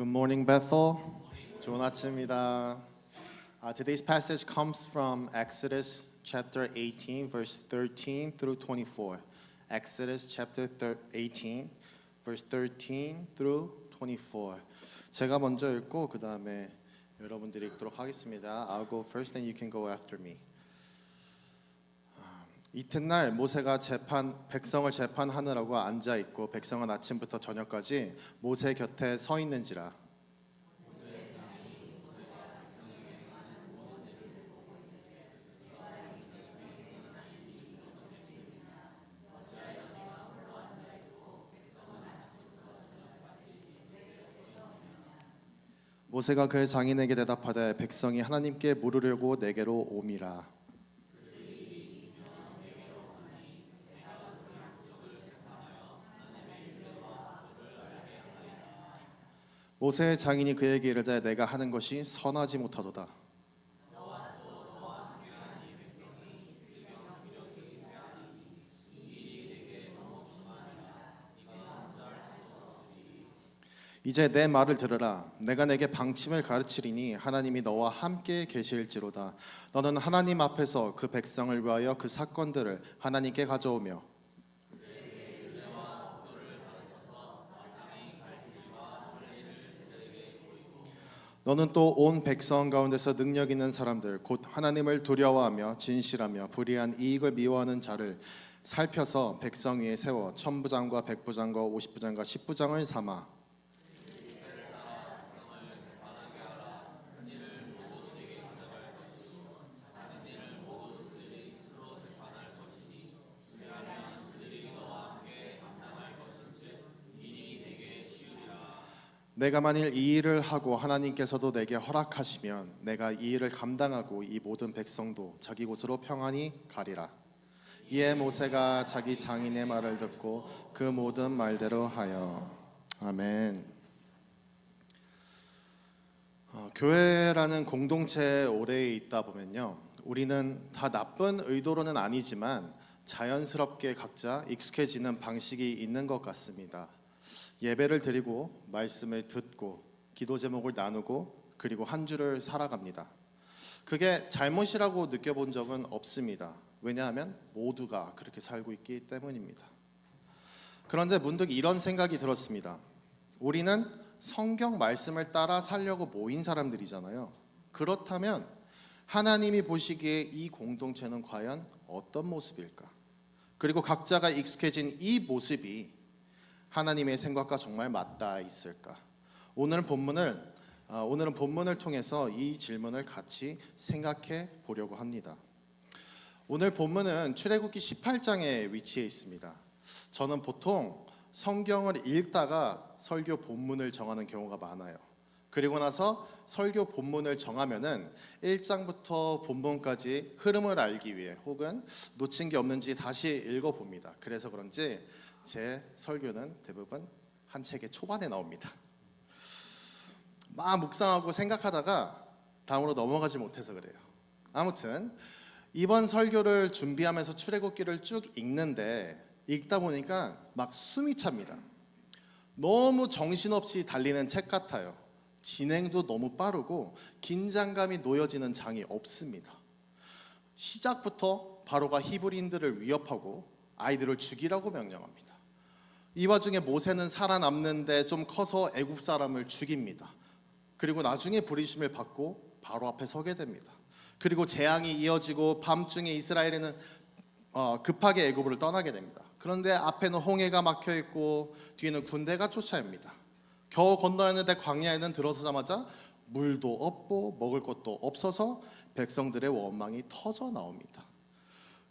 Good morning, Bethel. 좋은 아침입니다. Today's passage comes from Exodus chapter 18, verse 13 through 24. Exodus chapter 18, verse 13 through 24. 제가 먼저 읽고 그 다음에 여러분들이 읽도록 하겠습니다. I'll go first, and you can go after me. 이튿날 모세가 백성을 재판하느라고 앉아 있고 백성은 아침부터 저녁까지 모세 곁에 서 있는지라. 모세가 그의 장인에게 대답하되 백성이 하나님께 물으려고 내게로 오미라. 모세의 장인이 그에게 이르되 내가 하는 것이 선하지 못하도다. 이제 내 말을 들으라. 내가 내게 방침을 가르치리니 하나님이 너와 함께 계실지로다. 너는 하나님 앞에서 그 백성을 위하여 그 사건들을 하나님께 가져오며 너는 또 온 백성 가운데서 능력 있는 사람들 곧 하나님을 두려워하며 진실하며 불의한 이익을 미워하는 자를 살펴서 백성 위에 세워 천부장과 백부장과 50부장과 10부장을 삼아 내가 만일 이 일을 하고 하나님께서도 내게 허락하시면 내가 이 일을 감당하고 이 모든 백성도 자기 곳으로 평안히 가리라. 이에 모세가 자기 장인의 말을 듣고 그 모든 말대로 하여. 아멘. 교회라는 공동체에 오래 있다 보면요, 우리는 다 나쁜 의도로는 아니지만 자연스럽게 각자 익숙해지는 방식이 있는 것 같습니다. 예배를 드리고 말씀을 듣고 기도 제목을 나누고 그리고 한 주를 살아갑니다. 그게 잘못이라고 느껴본 적은 없습니다. 왜냐하면 모두가 그렇게 살고 있기 때문입니다. 그런데 문득 이런 생각이 들었습니다. 우리는 성경 말씀을 따라 살려고 모인 사람들이잖아요. 그렇다면 하나님이 보시기에 이 공동체는 과연 어떤 모습일까? 그리고 각자가 익숙해진 이 모습이 하나님의 생각과 정말 맞닿아 있을까? 오늘은 본문을 통해서 이 질문을 같이 생각해 보려고 합니다. 오늘 본문은 출애굽기 18장에 위치해 있습니다. 저는 보통 성경을 읽다가 설교 본문을 정하는 경우가 많아요. 그리고 나서 설교 본문을 정하면은 1장부터 본문까지 흐름을 알기 위해 혹은 놓친 게 없는지 다시 읽어봅니다. 그래서 그런지 제 설교는 대부분 한 책의 초반에 나옵니다. 막 묵상하고 생각하다가 다음으로 넘어가지 못해서 그래요. 아무튼 이번 설교를 준비하면서 출애굽기를 쭉 읽는데 읽다 보니까 막 숨이 찹니다. 너무 정신없이 달리는 책 같아요. 진행도 너무 빠르고 긴장감이 놓여지는 장이 없습니다. 시작부터 바로가 히브리인들을 위협하고 아이들을 죽이라고 명령합니다. 이 와중에 모세는 살아남는데 좀 커서 애굽 사람을 죽입니다. 그리고 나중에 부르심을 받고 바로 앞에 서게 됩니다. 그리고 재앙이 이어지고 밤중에 이스라엘은 급하게 애굽을 떠나게 됩니다. 그런데 앞에는 홍해가 막혀 있고 뒤에는 군대가 쫓아옵니다. 겨우 건너였는데 광야에는 들어서자마자 물도 없고 먹을 것도 없어서 백성들의 원망이 터져 나옵니다.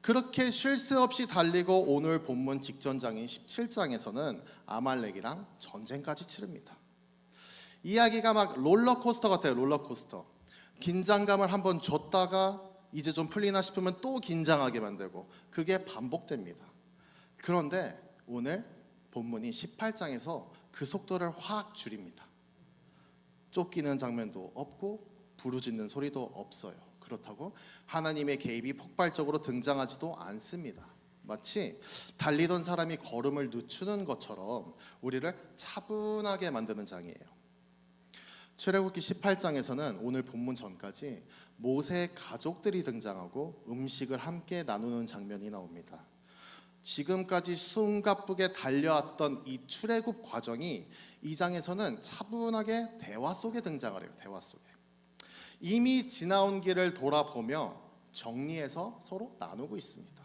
그렇게 쉴 새 없이 달리고 오늘 본문 직전장인 17장에서는 아말렉이랑 전쟁까지 치릅니다. 이야기가 막 롤러코스터 같아요. 롤러코스터. 긴장감을 한번 줬다가 이제 좀 풀리나 싶으면 또 긴장하게 만들고 그게 반복됩니다. 그런데 오늘 본문이 18장에서 그 속도를 확 줄입니다. 쫓기는 장면도 없고 부르짖는 소리도 없어요. 그렇다고 하나님의 개입이 폭발적으로 등장하지도 않습니다. 마치 달리던 사람이 걸음을 늦추는 것처럼 우리를 차분하게 만드는 장이에요. 출애굽기 18장에서는 오늘 본문 전까지 모세의 가족들이 등장하고 음식을 함께 나누는 장면이 나옵니다. 지금까지 숨가쁘게 달려왔던 이 출애굽 과정이 이 장에서는 차분하게 대화 속에 등장을 해요. 대화 속에. 이미 지나온 길을 돌아보며 정리해서 서로 나누고 있습니다.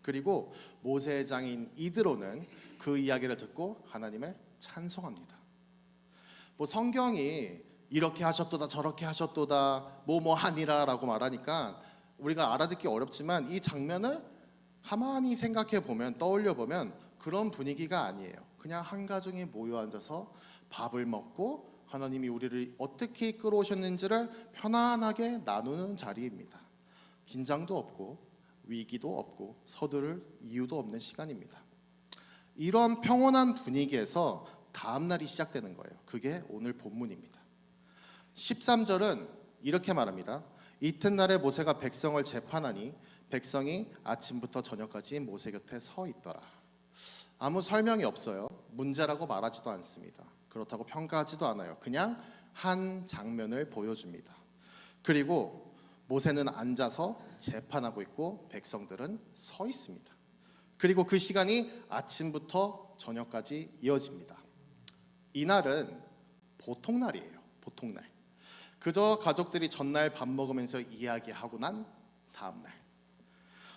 그리고 모세의 장인 이드로는 그 이야기를 듣고 하나님을 찬송합니다. 성경이 이렇게 하셨도다 저렇게 하셨도다 뭐뭐 하니라라고 말하니까 우리가 알아듣기 어렵지만 이 장면을 가만히 생각해 보면 떠올려 보면 그런 분위기가 아니에요. 그냥 한 가족이 모여 앉아서 밥을 먹고 하나님이 우리를 어떻게 이끌어 오셨는지를 편안하게 나누는 자리입니다. 긴장도 없고 위기도 없고 서두를 이유도 없는 시간입니다. 이런 평온한 분위기에서 다음 날이 시작되는 거예요. 그게 오늘 본문입니다. 13절은 이렇게 말합니다. 이튿날에 모세가 백성을 재판하니 백성이 아침부터 저녁까지 모세 곁에 서 있더라. 아무 설명이 없어요. 문제라고 말하지도 않습니다. 그렇다고 평가하지도 않아요. 그냥 한 장면을 보여줍니다. 그리고 모세는 앉아서 재판하고 있고 백성들은 서 있습니다. 그리고 그 시간이 아침부터 저녁까지 이어집니다. 이날은 보통 날이에요. 보통 날. 그저 가족들이 전날 밥 먹으면서 이야기하고 난 다음 날.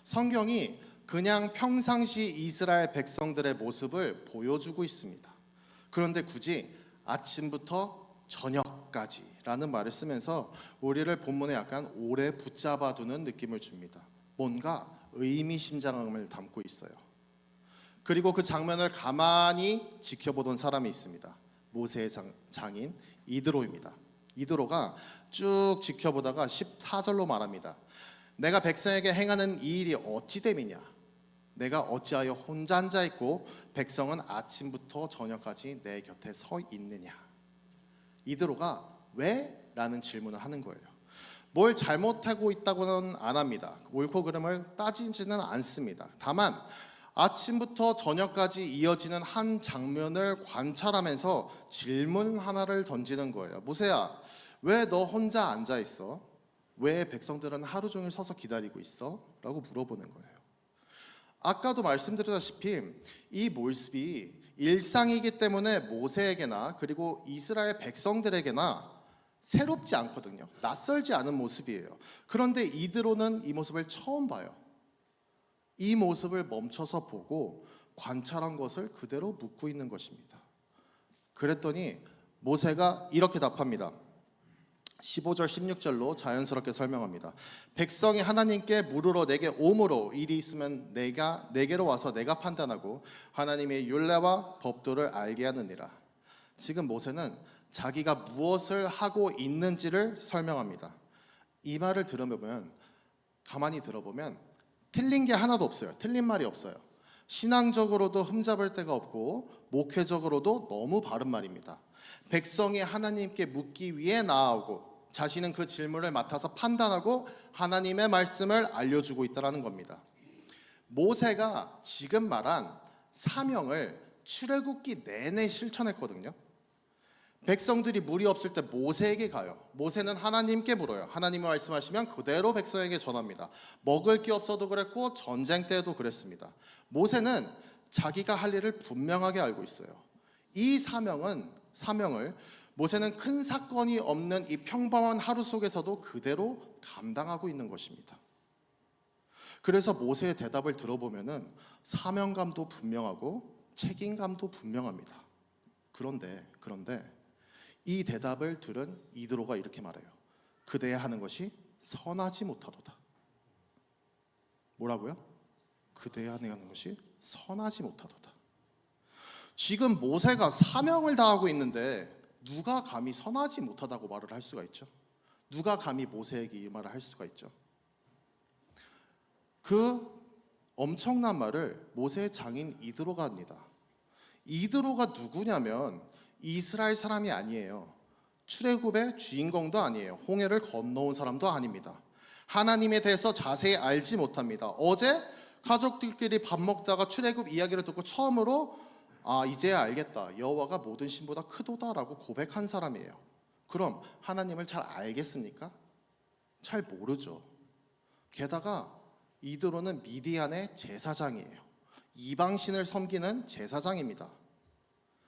성경이 그냥 평상시 이스라엘 백성들의 모습을 보여주고 있습니다. 그런데 굳이 아침부터 저녁까지라는 말을 쓰면서 우리를 본문에 약간 오래 붙잡아두는 느낌을 줍니다. 뭔가 의미심장함을 담고 있어요. 그리고 그 장면을 가만히 지켜보던 사람이 있습니다. 모세의 장인 이드로입니다. 이드로가 쭉 지켜보다가 14절로 말합니다. 내가 백성에게 행하는 이 일이 어찌 됨이냐? 내가 어찌하여 혼자 앉아 있고 백성은 아침부터 저녁까지 내 곁에 서 있느냐? 이드로가 왜? 라는 질문을 하는 거예요. 뭘 잘못하고 있다고는 안 합니다. 옳고 그름을 따지지는 않습니다. 다만 아침부터 저녁까지 이어지는 한 장면을 관찰하면서 질문 하나를 던지는 거예요. 모세야, 왜 너 혼자 앉아 있어? 왜 백성들은 하루 종일 서서 기다리고 있어? 라고 물어보는 거예요. 아까도 말씀드렸다시피 이 모습이 일상이기 때문에 모세에게나 그리고 이스라엘 백성들에게나 새롭지 않거든요. 낯설지 않은 모습이에요. 그런데 이드로는 이 모습을 처음 봐요. 이 모습을 멈춰서 보고 관찰한 것을 그대로 묻고 있는 것입니다. 그랬더니 모세가 이렇게 답합니다. 15절 16절로 자연스럽게 설명합니다. 백성이 하나님께 물으러 내게 오므로 일이 있으면 내게로 와서 내가 판단하고 하나님의 율례와 법도를 알게 하느니라. 지금 모세는 자기가 무엇을 하고 있는지를 설명합니다. 이 말을 들으면 가만히 들어보면 틀린 게 하나도 없어요. 틀린 말이 없어요. 신앙적으로도 흠잡을 데가 없고 목회적으로도 너무 바른 말입니다. 백성이 하나님께 묻기 위해 나아오고 자신은 그 질문을 맡아서 판단하고 하나님의 말씀을 알려주고 있다는 겁니다. 모세가 지금 말한 사명을 출애굽기 내내 실천했거든요. 백성들이 물이 없을 때 모세에게 가요. 모세는 하나님께 물어요. 하나님이 말씀하시면 그대로 백성에게 전합니다. 먹을 게 없어도 그랬고 전쟁 때도 그랬습니다. 모세는 자기가 할 일을 분명하게 알고 있어요. 이 사명을 모세는 큰 사건이 없는 이 평범한 하루 속에서도 그대로 감당하고 있는 것입니다. 그래서 모세의 대답을 들어보면은 사명감도 분명하고 책임감도 분명합니다. 그런데 이 대답을 들은 이드로가 이렇게 말해요. 그대야 하는 것이 선하지 못하도다. 뭐라고요? 그대야 하는 것이 선하지 못하도다. 지금 모세가 사명을 다하고 있는데 누가 감히 선하지 못하다고 말을 할 수가 있죠? 누가 감히 모세에게 이 말을 할 수가 있죠? 그 엄청난 말을 모세의 장인 이드로가 합니다. 이드로가 누구냐면 이스라엘 사람이 아니에요. 출애굽의 주인공도 아니에요. 홍해를 건너온 사람도 아닙니다. 하나님에 대해서 자세히 알지 못합니다. 어제 가족들끼리 밥 먹다가 출애굽 이야기를 듣고 처음으로 이제야 알겠다. 여호와가 모든 신보다 크도다라고 고백한 사람이에요. 그럼 하나님을 잘 알겠습니까? 잘 모르죠. 게다가 이드로는 미디안의 제사장이에요. 이방신을 섬기는 제사장입니다.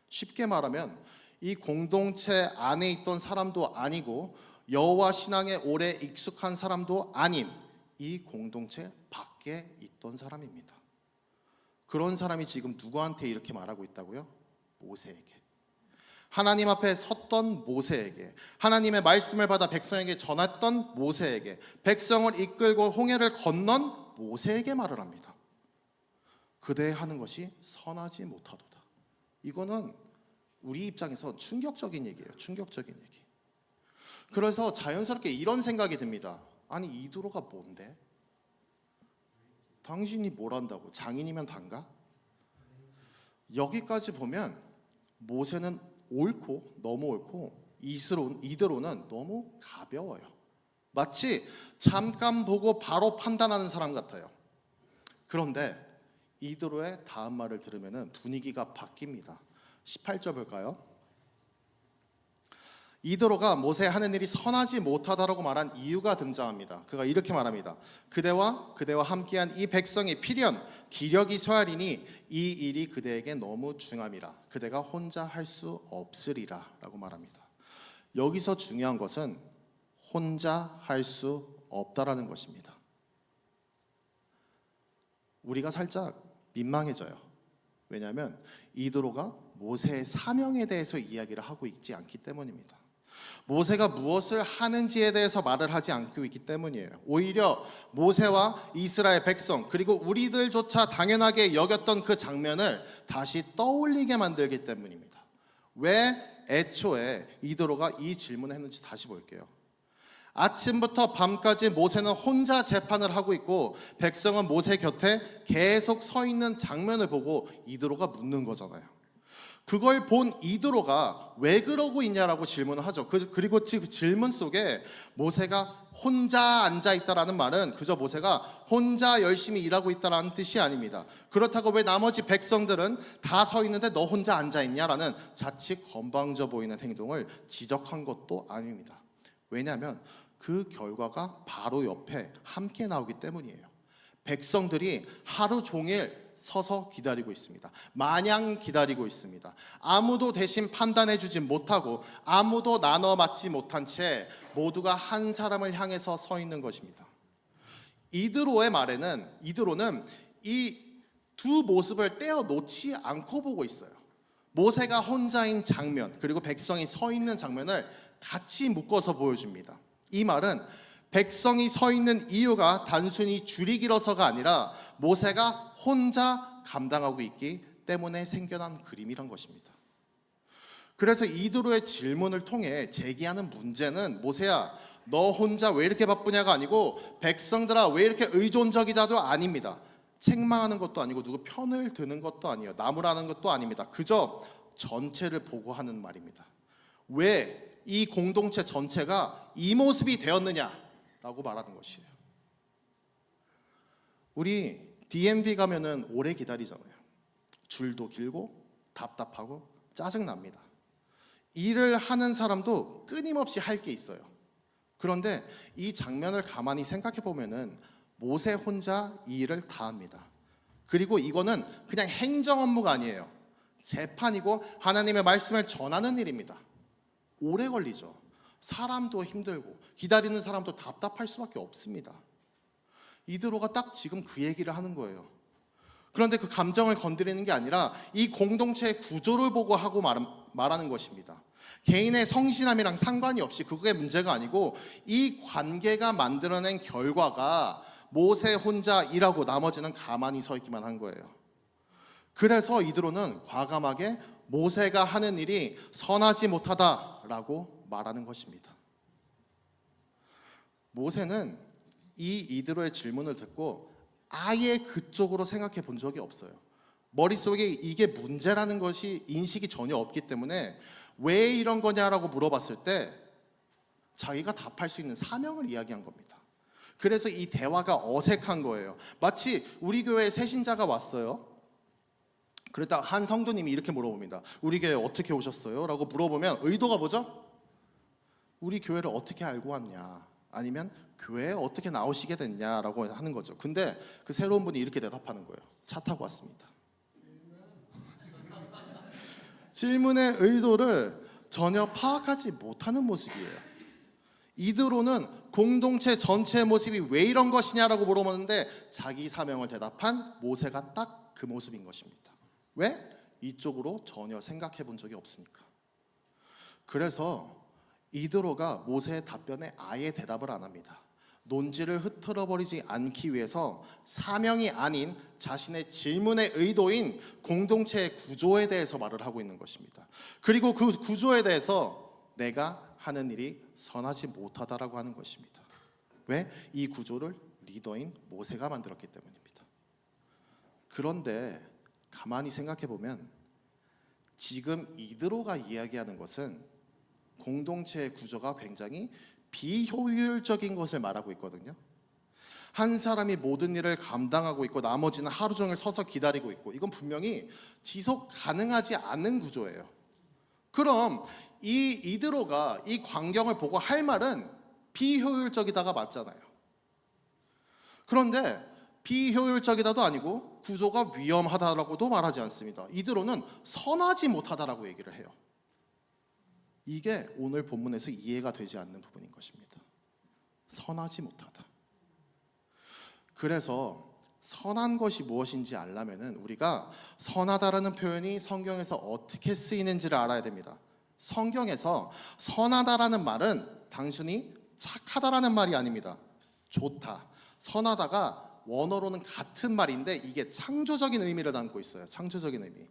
쉽게 말하면 이 공동체 안에 있던 사람도 아니고 여호와 신앙에 오래 익숙한 사람도 아닌 이 공동체 밖에 있던 사람입니다. 그런 사람이 지금 누구한테 이렇게 말하고 있다고요? 모세에게. 하나님 앞에 섰던 모세에게, 하나님의 말씀을 받아 백성에게 전했던 모세에게, 백성을 이끌고 홍해를 건넌 모세에게 말을 합니다. 그대 하는 것이 선하지 못하도다. 이거는 우리 입장에서 충격적인 얘기예요. 충격적인 얘기. 그래서 자연스럽게 이런 생각이 듭니다. 아니 이드로가 뭔데? 당신이 뭘 한다고? 장인이면 단가? 여기까지 보면 모세는 옳고 너무 옳고 이드로는 너무 가벼워요. 마치 잠깐 보고 바로 판단하는 사람 같아요. 그런데 이드로의 다음 말을 들으면 분위기가 바뀝니다. 18절 볼까요? 이드로가 모세 하는 일이 선하지 못하다라고 말한 이유가 등장합니다. 그가 이렇게 말합니다. 그대와 함께한 이 백성이 필연 기력이 쇠하리니 이 일이 그대에게 너무 중함이라 그대가 혼자 할 수 없으리라 라고 말합니다. 여기서 중요한 것은 혼자 할 수 없다라는 것입니다. 우리가 살짝 민망해져요. 왜냐하면 이드로가 모세의 사명에 대해서 이야기를 하고 있지 않기 때문입니다. 모세가 무엇을 하는지에 대해서 말을 하지 않고 있기 때문이에요. 오히려 모세와 이스라엘 백성 그리고 우리들조차 당연하게 여겼던 그 장면을 다시 떠올리게 만들기 때문입니다. 왜 애초에 이드로가 이 질문을 했는지 다시 볼게요. 아침부터 밤까지 모세는 혼자 재판을 하고 있고 백성은 모세 곁에 계속 서 있는 장면을 보고 이드로가 묻는 거잖아요. 그걸 본 이드로가 왜 그러고 있냐라고 질문을 하죠. 그리고 그 질문 속에 모세가 혼자 앉아있다라는 말은 그저 모세가 혼자 열심히 일하고 있다라는 뜻이 아닙니다. 그렇다고 왜 나머지 백성들은 다 서 있는데 너 혼자 앉아있냐라는 자칫 건방져 보이는 행동을 지적한 것도 아닙니다. 왜냐하면 그 결과가 바로 옆에 함께 나오기 때문이에요. 백성들이 하루 종일 서서 기다리고 있습니다. 마냥 기다리고 있습니다. 아무도 대신 판단해주지 못하고 아무도 나눠 맞지 못한 채 모두가 한 사람을 향해서 서 있는 것입니다. 이드로의 말에는 이드로는 이 두 모습을 떼어 놓지 않고 보고 있어요. 모세가 혼자인 장면 그리고 백성이 서 있는 장면을 같이 묶어서 보여줍니다. 이 말은 백성이 서 있는 이유가 단순히 줄이 길어서가 아니라 모세가 혼자 감당하고 있기 때문에 생겨난 그림이란 것입니다. 그래서 이드로의 질문을 통해 제기하는 문제는 모세야 너 혼자 왜 이렇게 바쁘냐가 아니고 백성들아 왜 이렇게 의존적이다도 아닙니다. 책망하는 것도 아니고 누구 편을 드는 것도 아니에요. 나무라는 것도 아닙니다. 그저 전체를 보고 하는 말입니다. 왜 이 공동체 전체가 이 모습이 되었느냐라고 말하는 것이에요. 우리 DMV 가면은 오래 기다리잖아요. 줄도 길고 답답하고 짜증납니다. 일을 하는 사람도 끊임없이 할 게 있어요. 그런데 이 장면을 가만히 생각해 보면은 모세 혼자 이 일을 다 합니다. 그리고 이거는 그냥 행정 업무가 아니에요. 재판이고 하나님의 말씀을 전하는 일입니다. 오래 걸리죠. 사람도 힘들고 기다리는 사람도 답답할 수밖에 없습니다. 이드로가 딱 지금 그 얘기를 하는 거예요. 그런데 그 감정을 건드리는 게 아니라 이 공동체의 구조를 보고 하고 말하는 것입니다. 개인의 성실함이랑 상관이 없이 그게 문제가 아니고 이 관계가 만들어낸 결과가 모세 혼자 일하고 나머지는 가만히 서 있기만 한 거예요. 그래서 이드로는 과감하게 모세가 하는 일이 선하지 못하다라고 말하는 것입니다. 모세는 이 이드로의 질문을 듣고 아예 그쪽으로 생각해 본 적이 없어요. 머릿속에 이게 문제라는 것이 인식이 전혀 없기 때문에 왜 이런 거냐라고 물어봤을 때 자기가 답할 수 있는 사명을 이야기한 겁니다. 그래서 이 대화가 어색한 거예요. 마치 우리 교회에 새 신자가 왔어요. 그러다 한 성도님이 이렇게 물어봅니다. 우리 교회 어떻게 오셨어요? 라고 물어보면 의도가 뭐죠? 우리 교회를 어떻게 알고 왔냐? 아니면 교회에 어떻게 나오시게 됐냐라고 하는 거죠. 근데 그 새로운 분이 이렇게 대답하는 거예요. 차 타고 왔습니다. 질문의 의도를 전혀 파악하지 못하는 모습이에요. 이드로는 공동체 전체의 모습이 왜 이런 것이냐라고 물어보는데 자기 사명을 대답한 모세가 딱 그 모습인 것입니다. 왜? 이쪽으로 전혀 생각해 본 적이 없으니까. 그래서 이드로가 모세의 답변에 아예 대답을 안 합니다. 논지를 흐트러버리지 않기 위해서 사명이 아닌 자신의 질문의 의도인 공동체의 구조에 대해서 말을 하고 있는 것입니다. 그리고 그 구조에 대해서 내가 하는 일이 선하지 못하다라고 하는 것입니다. 왜? 이 구조를 리더인 모세가 만들었기 때문입니다. 그런데 가만히 생각해 보면 지금 이드로가 이야기하는 것은 공동체의 구조가 굉장히 비효율적인 것을 말하고 있거든요. 한 사람이 모든 일을 감당하고 있고 나머지는 하루 종일 서서 기다리고 있고, 이건 분명히 지속 가능하지 않은 구조예요. 그럼 이 이드로가 이 광경을 보고 할 말은 비효율적이다가 맞잖아요. 그런데 비효율적이다도 아니고 구조가 위험하다라고도 말하지 않습니다. 이드로는 선하지 못하다라고 얘기를 해요. 이게 오늘 본문에서 이해가 되지 않는 부분인 것입니다. 선하지 못하다. 그래서 선한 것이 무엇인지 알려면은 우리가 선하다라는 표현이 성경에서 어떻게 쓰이는지를 알아야 됩니다. 성경에서 선하다라는 말은 단순히 착하다라는 말이 아닙니다. 좋다. 선하다가 원어로는 같은 말인데 이게 창조적인 의미를 담고 있어요. 창조적인 의미.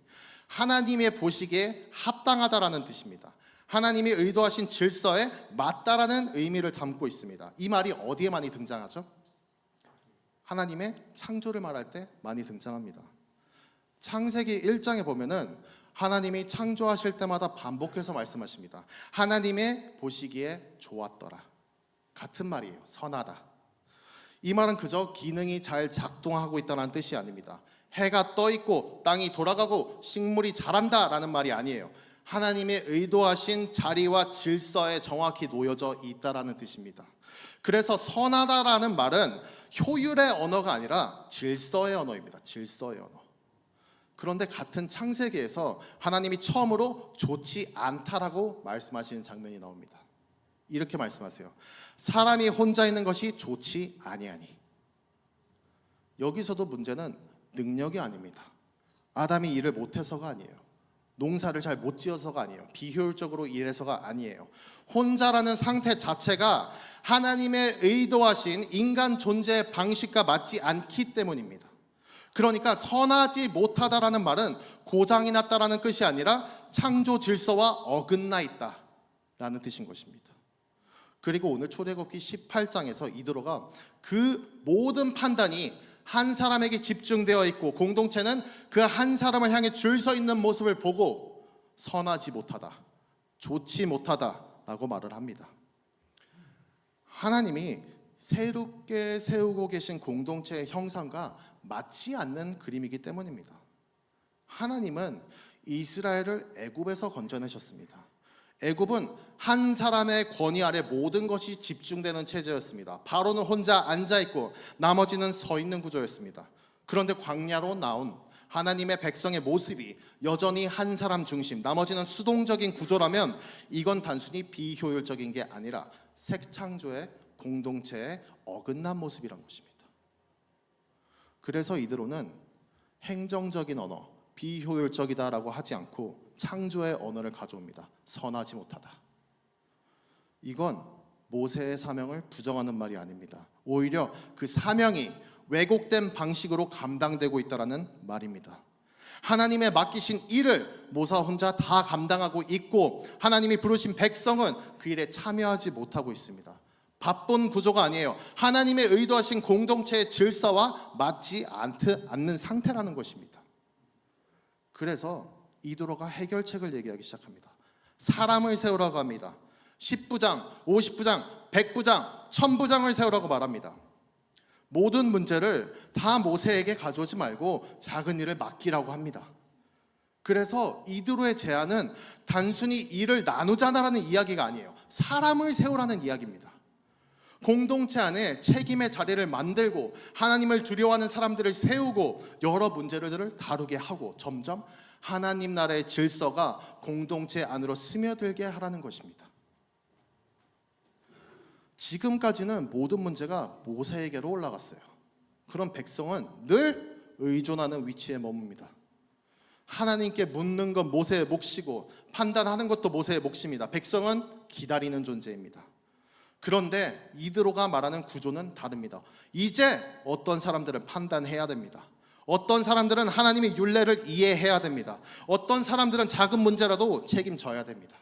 하나님의 보시기에 합당하다라는 뜻입니다. 하나님이 의도하신 질서에 맞다라는 의미를 담고 있습니다. 이 말이 어디에 많이 등장하죠? 하나님의 창조를 말할 때 많이 등장합니다. 창세기 1장에 보면은 하나님이 창조하실 때마다 반복해서 말씀하십니다. 하나님의 보시기에 좋았더라. 같은 말이에요. 선하다. 이 말은 그저 기능이 잘 작동하고 있다는 뜻이 아닙니다. 해가 떠 있고 땅이 돌아가고 식물이 자란다라는 말이 아니에요. 하나님의 의도하신 자리와 질서에 정확히 놓여져 있다라는 뜻입니다. 그래서 선하다라는 말은 효율의 언어가 아니라 질서의 언어입니다. 질서의 언어. 그런데 같은 창세기에서 하나님이 처음으로 좋지 않다라고 말씀하시는 장면이 나옵니다. 이렇게 말씀하세요. 사람이 혼자 있는 것이 좋지 아니하니. 여기서도 문제는 능력이 아닙니다. 아담이 일을 못해서가 아니에요. 농사를 잘 못 지어서가 아니에요. 비효율적으로 일해서가 아니에요. 혼자라는 상태 자체가 하나님의 의도하신 인간 존재의 방식과 맞지 않기 때문입니다. 그러니까 선하지 못하다라는 말은 고장이 났다라는 뜻이 아니라 창조 질서와 어긋나 있다라는 뜻인 것입니다. 그리고 오늘 출애굽기 18장에서 이드로가 그 모든 판단이 한 사람에게 집중되어 있고 공동체는 그 한 사람을 향해 줄 서 있는 모습을 보고 선하지 못하다, 좋지 못하다라고 말을 합니다. 하나님이 새롭게 세우고 계신 공동체의 형상과 맞지 않는 그림이기 때문입니다. 하나님은 이스라엘을 애굽에서 건져내셨습니다. 애굽은 한 사람의 권위 아래 모든 것이 집중되는 체제였습니다. 바로는 혼자 앉아있고 나머지는 서 있는 구조였습니다. 그런데 광야로 나온 하나님의 백성의 모습이 여전히 한 사람 중심, 나머지는 수동적인 구조라면 이건 단순히 비효율적인 게 아니라 새 창조의 공동체의 어긋난 모습이란 것입니다. 그래서 이드로는 행정적인 언어, 비효율적이다라고 하지 않고 창조의 언어를 가져옵니다. 선하지 못하다. 이건 모세의 사명을 부정하는 말이 아닙니다. 오히려 그 사명이 왜곡된 방식으로 감당되고 있다라는 말입니다. 하나님의 맡기신 일을 모세 혼자 다 감당하고 있고 하나님이 부르신 백성은 그 일에 참여하지 못하고 있습니다. 바쁜 구조가 아니에요. 하나님의 의도하신 공동체의 질서와 맞지 않는 상태라는 것입니다. 그래서 이드로가 해결책을 얘기하기 시작합니다. 사람을 세우라고 합니다. 10부장, 50부장, 100부장, 1000부장을 세우라고 말합니다. 모든 문제를 다 모세에게 가져오지 말고 작은 일을 맡기라고 합니다. 그래서 이드로의 제안은 단순히 일을 나누자라는 이야기가 아니에요. 사람을 세우라는 이야기입니다. 공동체 안에 책임의 자리를 만들고 하나님을 두려워하는 사람들을 세우고 여러 문제들을 다루게 하고 점점 하나님 나라의 질서가 공동체 안으로 스며들게 하라는 것입니다. 지금까지는 모든 문제가 모세에게로 올라갔어요. 그럼 백성은 늘 의존하는 위치에 머뭅니다. 하나님께 묻는 건 모세의 몫이고 판단하는 것도 모세의 몫입니다. 백성은 기다리는 존재입니다. 그런데 이드로가 말하는 구조는 다릅니다. 이제 어떤 사람들은 판단해야 됩니다. 어떤 사람들은 하나님의 율례를 이해해야 됩니다. 어떤 사람들은 작은 문제라도 책임져야 됩니다.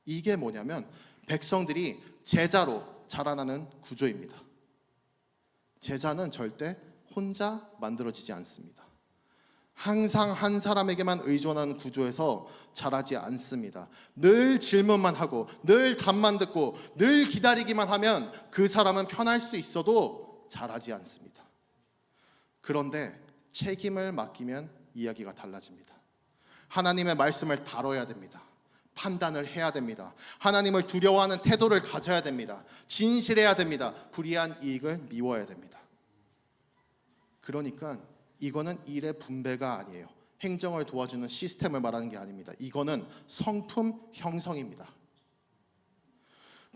이게 뭐냐면 백성들이 제자로 자라나는 구조입니다. 제자는 절대 혼자 만들어지지 않습니다. 항상 한 사람에게만 의존하는 구조에서 자라지 않습니다. 늘 질문만 하고 늘 답만 듣고 늘 기다리기만 하면 그 사람은 편할 수 있어도 자라지 않습니다. 그런데 책임을 맡기면 이야기가 달라집니다. 하나님의 말씀을 다뤄야 됩니다. 판단을 해야 됩니다. 하나님을 두려워하는 태도를 가져야 됩니다. 진실해야 됩니다. 불의한 이익을 미워야 됩니다. 그러니까 이거는 일의 분배가 아니에요. 행정을 도와주는 시스템을 말하는 게 아닙니다. 이거는 성품 형성입니다.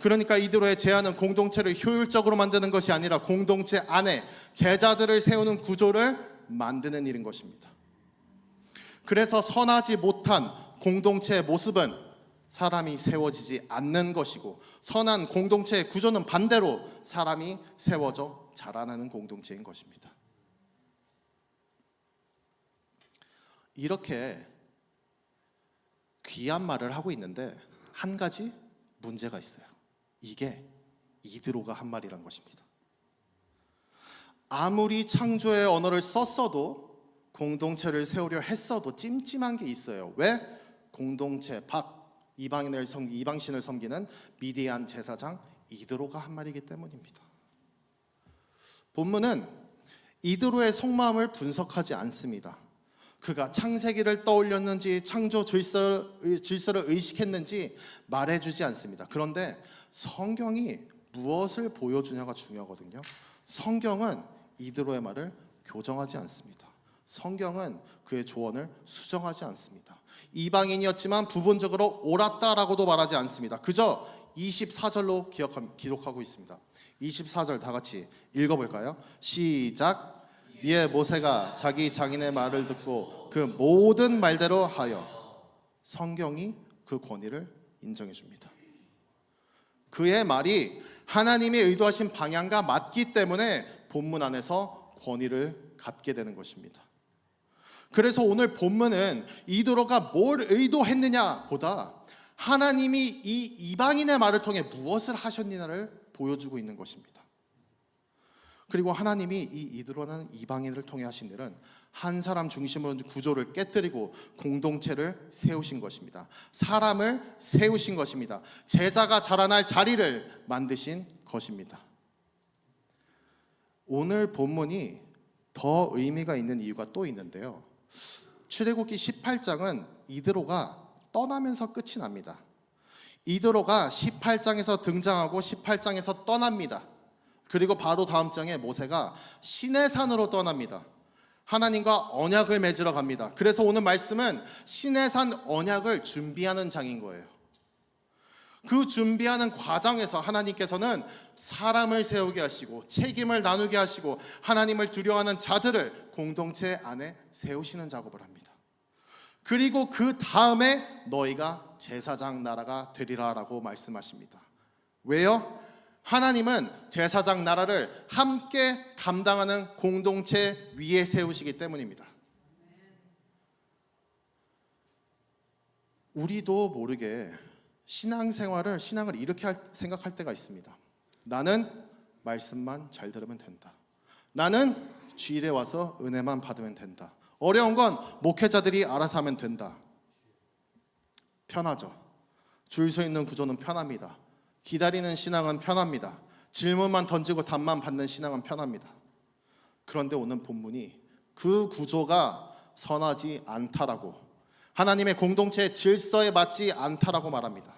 그러니까 이드로의 제안은 공동체를 효율적으로 만드는 것이 아니라 공동체 안에 제자들을 세우는 구조를 만드는 일인 것입니다. 그래서 선하지 못한 공동체의 모습은 사람이 세워지지 않는 것이고, 선한 공동체의 구조는 반대로 사람이 세워져 자라나는 공동체인 것입니다. 이렇게 귀한 말을 하고 있는데 한 가지 문제가 있어요. 이게 이드로가 한 말이란 것입니다. 아무리 창조의 언어를 썼어도 공동체를 세우려 했어도 찜찜한 게 있어요. 왜? 공동체 밖 이방신을 섬기는 미디안 제사장 이드로가 한 말이기 때문입니다. 본문은 이드로의 속마음을 분석하지 않습니다. 그가 창세기를 떠올렸는지 창조 질서를 의식했는지 말해주지 않습니다. 그런데 성경이 무엇을 보여주냐가 중요하거든요. 성경은 이드로의 말을 교정하지 않습니다. 성경은 그의 조언을 수정하지 않습니다. 이방인이었지만 부분적으로 옳았다라고도 말하지 않습니다. 그저 24절로 기록하고 있습니다. 24절 다 같이 읽어볼까요? 시작. 이에 모세가 자기 장인의 말을 듣고 그 모든 말대로 하여. 성경이 그 권위를 인정해 줍니다. 그의 말이 하나님이 의도하신 방향과 맞기 때문에 본문 안에서 권위를 갖게 되는 것입니다. 그래서 오늘 본문은 이드로가 뭘 의도했느냐 보다 하나님이 이 이방인의 말을 통해 무엇을 하셨느냐를 보여주고 있는 것입니다. 그리고 하나님이 이 이드로라는 이방인을 통해 하신 일은 한 사람 중심으로 구조를 깨뜨리고 공동체를 세우신 것입니다. 사람을 세우신 것입니다. 제자가 자라날 자리를 만드신 것입니다. 오늘 본문이 더 의미가 있는 이유가 또 있는데요. 출애굽기 18장은 이드로가 떠나면서 끝이 납니다. 이드로가 18장에서 등장하고 18장에서 떠납니다. 그리고 바로 다음 장에 모세가 시내산으로 떠납니다. 하나님과 언약을 맺으러 갑니다. 그래서 오늘 말씀은 시내산 언약을 준비하는 장인 거예요. 그 준비하는 과정에서 하나님께서는 사람을 세우게 하시고 책임을 나누게 하시고 하나님을 두려워하는 자들을 공동체 안에 세우시는 작업을 합니다. 그리고 그 다음에 너희가 제사장 나라가 되리라 라고 말씀하십니다. 왜요? 하나님은 제사장 나라를 함께 감당하는 공동체 위에 세우시기 때문입니다. 우리도 모르게 신앙을 이렇게 생각할 때가 있습니다. 나는 말씀만 잘 들으면 된다. 나는 주일에 와서 은혜만 받으면 된다. 어려운 건 목회자들이 알아서 하면 된다. 편하죠. 줄 서 있는 구조는 편합니다. 기다리는 신앙은 편합니다. 질문만 던지고 답만 받는 신앙은 편합니다. 그런데 오늘 본문이 그 구조가 선하지 않다라고, 하나님의 공동체의 질서에 맞지 않다라고 말합니다.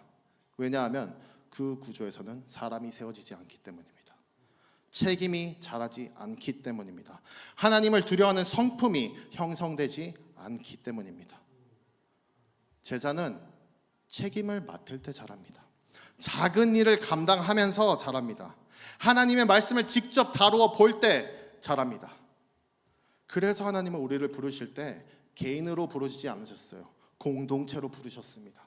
왜냐하면 그 구조에서는 사람이 세워지지 않기 때문입니다. 책임이 자라지 않기 때문입니다. 하나님을 두려워하는 성품이 형성되지 않기 때문입니다. 제자는 책임을 맡을 때 자랍니다. 작은 일을 감당하면서 자랍니다. 하나님의 말씀을 직접 다루어 볼 때 자랍니다. 그래서 하나님은 우리를 부르실 때 개인으로 부르시지 않으셨어요. 공동체로 부르셨습니다.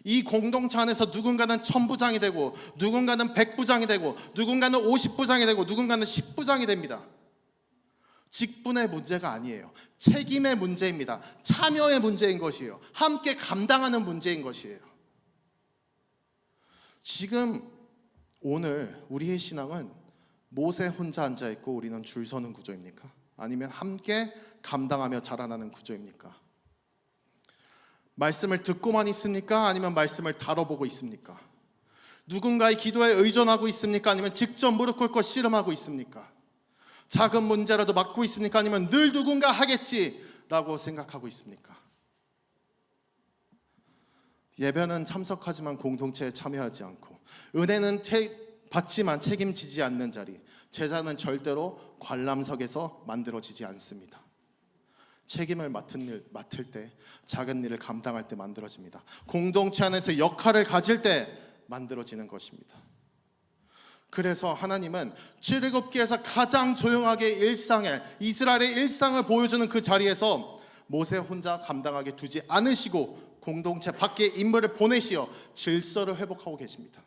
이 공동체 안에서 누군가는 1000부장이 되고, 누군가는 100부장이 되고, 누군가는 50부장이 되고, 누군가는 10부장이 됩니다. 직분의 문제가 아니에요. 책임의 문제입니다. 참여의 문제인 것이에요. 함께 감당하는 문제인 것이에요. 지금 오늘 우리의 신앙은 모세 혼자 앉아있고 우리는 줄 서는 구조입니까? 아니면 함께 감당하며 자라나는 구조입니까? 말씀을 듣고만 있습니까? 아니면 말씀을 다뤄보고 있습니까? 누군가의 기도에 의존하고 있습니까? 아니면 직접 무릎 꿇고 씨름하고 있습니까? 작은 문제라도 맡고 있습니까? 아니면 늘 누군가 하겠지라고 생각하고 있습니까? 예배는 참석하지만 공동체에 참여하지 않고, 은혜는 받지만 책임지지 않는 자리, 제자는 절대로 관람석에서 만들어지지 않습니다. 책임을 맡을 때, 작은 일을 감당할 때 만들어집니다. 공동체 안에서 역할을 가질 때 만들어지는 것입니다. 그래서 하나님은 출애굽기에서 가장 조용하게 이스라엘의 일상을 보여주는 그 자리에서 모세 혼자 감당하게 두지 않으시고 공동체 밖에 인물을 보내시어 질서를 회복하고 계십니다.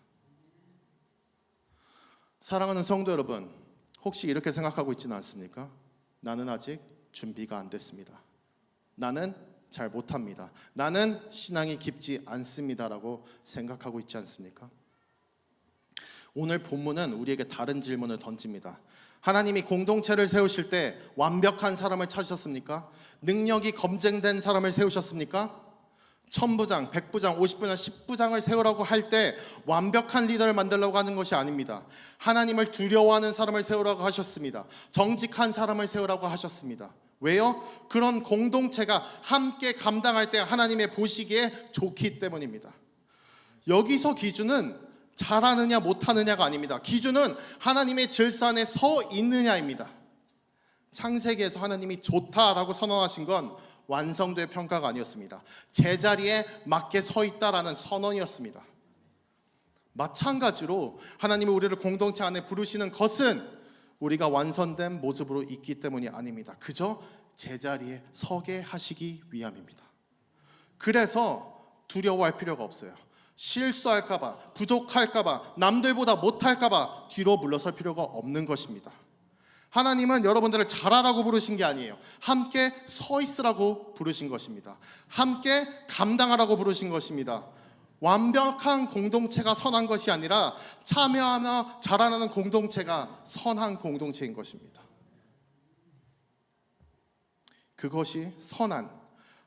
사랑하는 성도 여러분, 혹시 이렇게 생각하고 있지는 않습니까? 나는 아직 준비가 안 됐습니다. 나는 잘 못합니다. 나는 신앙이 깊지 않습니다라고 생각하고 있지 않습니까? 오늘 본문은 우리에게 다른 질문을 던집니다. 하나님이 공동체를 세우실 때 완벽한 사람을 찾으셨습니까? 능력이 검증된 사람을 세우셨습니까? 1000부장, 100부장, 50부장, 10부장을 세우라고 할 때 완벽한 리더를 만들려고 하는 것이 아닙니다. 하나님을 두려워하는 사람을 세우라고 하셨습니다. 정직한 사람을 세우라고 하셨습니다. 왜요? 그런 공동체가 함께 감당할 때 하나님의 보시기에 좋기 때문입니다. 여기서 기준은 잘하느냐 못하느냐가 아닙니다. 기준은 하나님의 질서 안에 서 있느냐입니다. 창세기에서 하나님이 좋다라고 선언하신 건 완성도의 평가가 아니었습니다. 제자리에 맞게 서 있다라는 선언이었습니다. 마찬가지로 하나님이 우리를 공동체 안에 부르시는 것은 우리가 완성된 모습으로 있기 때문이 아닙니다. 그저 제자리에 서게 하시기 위함입니다. 그래서 두려워할 필요가 없어요. 실수할까봐, 부족할까봐, 남들보다 못할까봐 뒤로 물러설 필요가 없는 것입니다. 하나님은 여러분들을 잘하라고 부르신 게 아니에요. 함께 서 있으라고 부르신 것입니다. 함께 감당하라고 부르신 것입니다. 완벽한 공동체가 선한 것이 아니라 참여하며 자라나는 공동체가 선한 공동체인 것입니다. 그것이 선한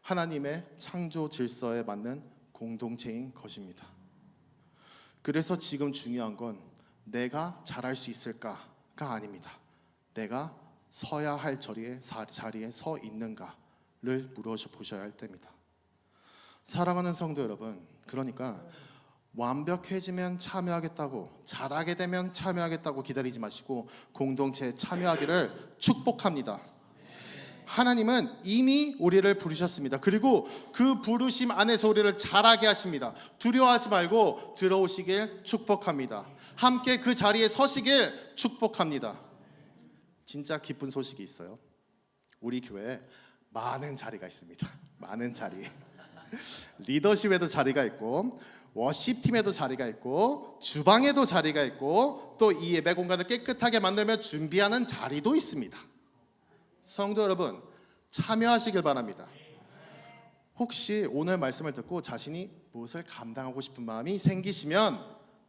하나님의 창조 질서에 맞는 공동체인 것입니다. 그래서 지금 중요한 건 내가 잘할 수 있을까가 아닙니다. 내가 서야 할 자리에 서 있는가를 물어보셔야 할 때입니다. 사랑하는 성도 여러분, 그러니까 완벽해지면 참여하겠다고, 잘하게 되면 참여하겠다고 기다리지 마시고 공동체에 참여하기를 축복합니다. 하나님은 이미 우리를 부르셨습니다. 그리고 그 부르심 안에서 우리를 잘하게 하십니다. 두려워하지 말고 들어오시길 축복합니다. 함께 그 자리에 서시길 축복합니다. 진짜 기쁜 소식이 있어요. 우리 교회에 많은 자리가 있습니다. 많은 자리. 리더십에도 자리가 있고, 워십팀에도 자리가 있고, 주방에도 자리가 있고, 또 이 예배 공간을 깨끗하게 만들며 준비하는 자리도 있습니다. 성도 여러분, 참여하시길 바랍니다. 혹시 오늘 말씀을 듣고 자신이 무엇을 감당하고 싶은 마음이 생기시면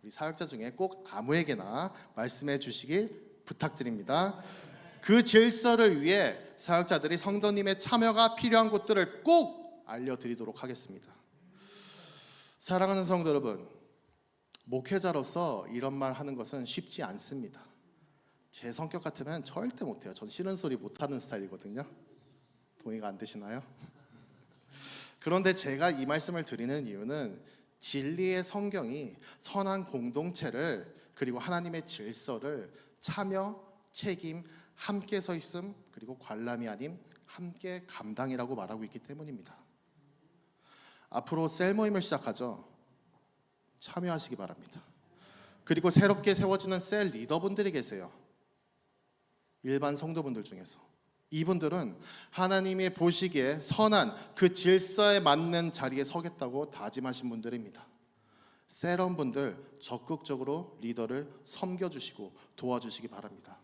우리 사역자 중에 꼭 아무에게나 말씀해 주시길 부탁드립니다. 그 질서를 위해 사역자들이 성도님의 참여가 필요한 곳들을 꼭 알려드리도록 하겠습니다. 사랑하는 성도 여러분, 목회자로서 이런 말 하는 것은 쉽지 않습니다. 제 성격 같으면 절대 못해요. 전 싫은 소리 못하는 스타일이거든요. 동의가 안 되시나요? 그런데 제가 이 말씀을 드리는 이유는 진리의 성경이 선한 공동체를 그리고 하나님의 질서를 참여, 책임, 함께 서 있음 그리고 관람이 아님 함께 감당이라고 말하고 있기 때문입니다. 앞으로 셀 모임을 시작하죠. 참여하시기 바랍니다. 그리고 새롭게 세워지는 셀 리더분들이 계세요. 일반 성도분들 중에서 이분들은 하나님이 보시기에 선한 그 질서에 맞는 자리에 서겠다고 다짐하신 분들입니다. 셀원분들 적극적으로 리더를 섬겨주시고 도와주시기 바랍니다.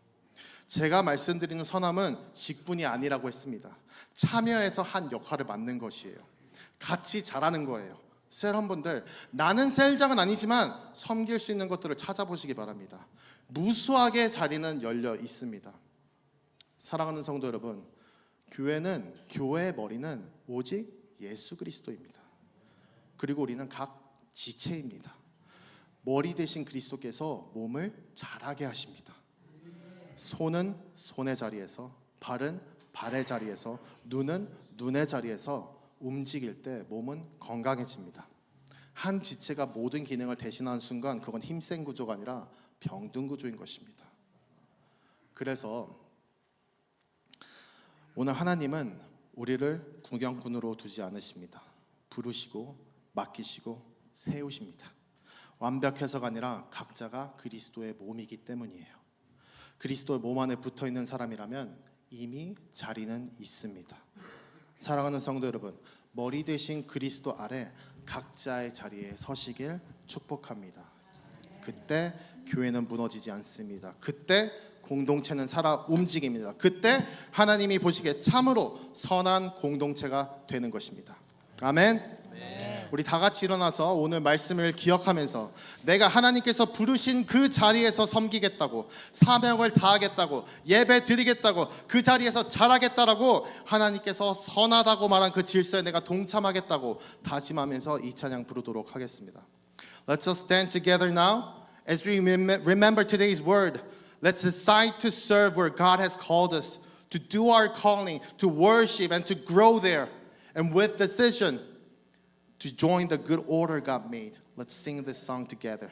제가 말씀드리는 선함은 직분이 아니라고 했습니다. 참여해서 한 역할을 맡는 것이에요. 같이 잘하는 거예요. 셀원분들, 나는 셀장은 아니지만 섬길 수 있는 것들을 찾아보시기 바랍니다. 무수하게 자리는 열려 있습니다. 사랑하는 성도 여러분, 교회의 머리는 오직 예수 그리스도입니다. 그리고 우리는 각 지체입니다. 머리 대신 그리스도께서 몸을 자라게 하십니다. 손은 손의 자리에서, 발은 발의 자리에서, 눈은 눈의 자리에서 움직일 때 몸은 건강해집니다. 한 지체가 모든 기능을 대신하는 순간 그건 힘센 구조가 아니라 병든 구조인 것입니다. 그래서 오늘 하나님은 우리를 구경꾼으로 두지 않으십니다. 부르시고 맡기시고 세우십니다. 완벽해서가 아니라 각자가 그리스도의 몸이기 때문이에요. 그리스도의 몸 안에 붙어있는 사람이라면 이미 자리는 있습니다. 사랑하는 성도 여러분, 머리 대신 그리스도 아래 각자의 자리에 서시길 축복합니다. 그때 교회는 무너지지 않습니다. 그때 공동체는 살아 움직입니다. 그때 하나님이 보시기에 참으로 선한 공동체가 되는 것입니다. 아멘. 우리 다 같이 일어나서 오늘 말씀을 기억하면서 내가 하나님께서 부르신 그 자리에서 섬기겠다고, 사명을 다하겠다고, 예배 드리겠다고, 그 자리에서 잘하겠다라고 하나님께서 선하다고 말한 그 질서에 내가 동참하겠다고 다짐하면서 이 찬양 부르도록 하겠습니다. Let's all stand together now as we remember today's word. Let's decide to serve where God has called us, to do our calling, to worship and to grow there. And with decision to join the good order God made. Let's sing this song together.